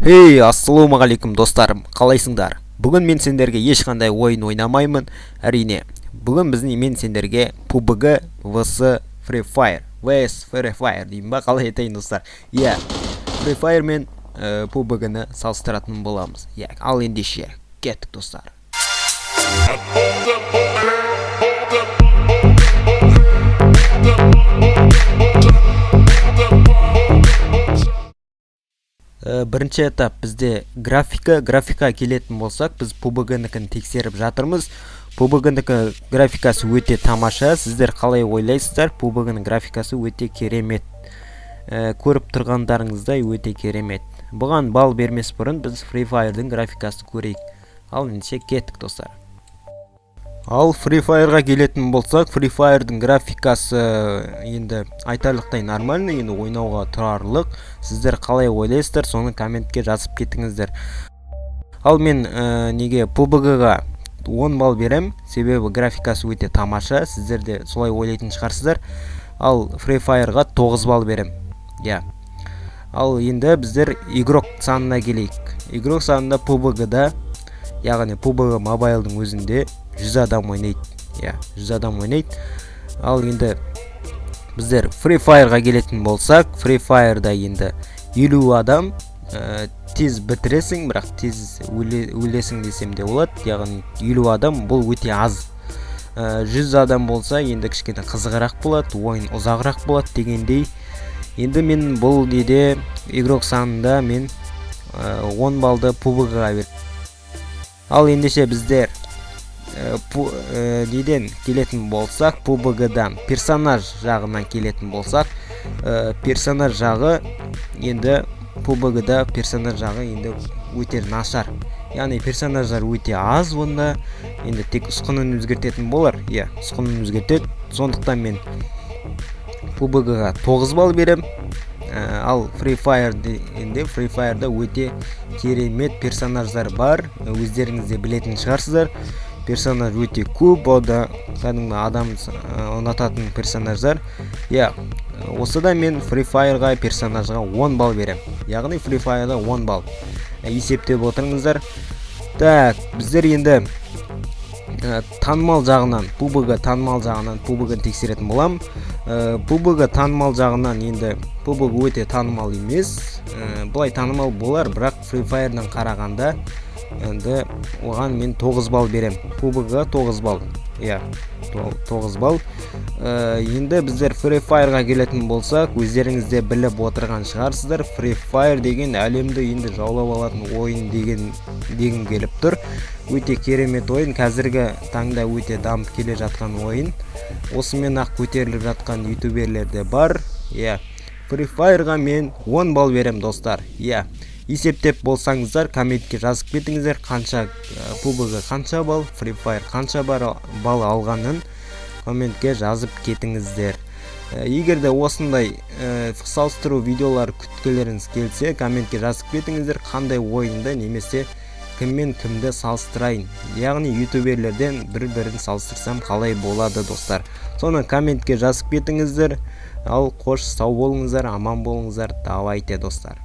Ассалаумағалейкум достарым, қалайсыңдар? Бүгін мен сендерге ешқандай ойын ойнамаймын, әрине. Бүгін мен сендерге PUBG vs Free Fire деймін ба, қалай айтайын достар? Free Fire мен PUBG-ны салыстыратын боламыз. Ал ендеше, кеттік достар. Бірінші этап бізде графика келетін болсақ, біз PUBG-нікін тексеріп жатырмыз. PUBG-нікі графикасы өте тамаша. Сіздер қалай ойлайсыздар? PUBG-ның графикасы өте керемет. Көріп тұрғандарыңыздай өте керемет. Бұған бал бермес бұрын біз Free Fire-дың графикасын көрейік. Ал ендеше кеттік достар. Ал Free Fire-ға келетін болсақ, Free Fire-дың графикасы енді айтарлықтай нормальный, енді ойнауға тұрарлық. Сіздер қалай ойлайсыздар, соны комментке жазып кетіңіздер. Ал мен неге PUBG-ға 10 балл берем, себебі графикасы өте тамаша, сіздер де солай ойлайтын шығарсыздар. Ал Free Fire-ға 9 балл берем. Ал енді біздер игрок санына келейік. Игрок санында PUBG-да, яғни PUBG Mobile-дың өзінде 100 адам ойнайды. 100 адам ойнайды. Ал енді біздер Free Fire-ға келетін болсақ, Free Fire-да енді 50 адам тез бітіресің, бірақ тез өлесің десем де болады. Яғни 50 адам бұл өте аз. 100 адам болса енді кішкене қызығырақ болады, ойын ұзағырақ болады дегендей. Енді мен бұл неде игрок санында мен 10 балды PUBG-ға бердім. Ал ендеше біздер неден келетін болсақ, PUBG-дан персонаж жағынан келетін болсақ, персонаж жағы енді PUBG-да персонаж жағы енді өте нашар. Яғни персонаждар өте аз, онда енді тек ұсқынын өзгертетін болар. Ұсқынын өзгертеді. Сондықтан мен PUBG-ға 9 балл берем. Ал Free Fire-да өте керемет персонаждар бар. Өздеріңізде білетін шығарсыздар. Персонаж өте көп, ода кәдімгі адам ұнататын персонаждар. Осыда мен Free Fire-ға персонажға 10 балл берем. Яғни Free Fire-да 10 балл. Есептеп отырыңыздар. Біздер енді танымал жағынан, PUBG танымал жағынан PUBG-ны тексеретін болам. PUBG танымал жағынан енді PUBG өте танымал емес. Бұлай танымал болар, бірақ Free Fire-дан қарағанда енді оған мен 9 балл берем. PUBG-ға 9 балл. 9 балл. Енді біздер Free Fire-ға келетін болсақ, өздеріңізде біліп отырған шығарсыздар. Free Fire деген әлемді енді жаулап алатын ойын дегім келіп тұр. Өте керемет ойын, қазіргі таңда өте дамып келе жатқан ойын. Осымен ақ көтеріліп жатқан ютуберлер де бар. Free Fire-ға мен 10 балл берем достар. Есептеп болсаңыздар, комментке жазып кетіңіздер, қанша PUBG қанша балл, Free Fire қанша балл алғанын комментке жазып кетіңіздер. Егер де осындай салыстыру видеолар күткілеріңіз келсе, комментке жазып кетіңіздер, қандай ойында немесе кіммен кімді салыстырайын. Яғни ютуберлерден бір-бірін салыстырсам қалай болады достар. Соны комментке жазып кетіңіздер. Ал қош, сау болыңыздар, аман болыңыздар. Давайте достар.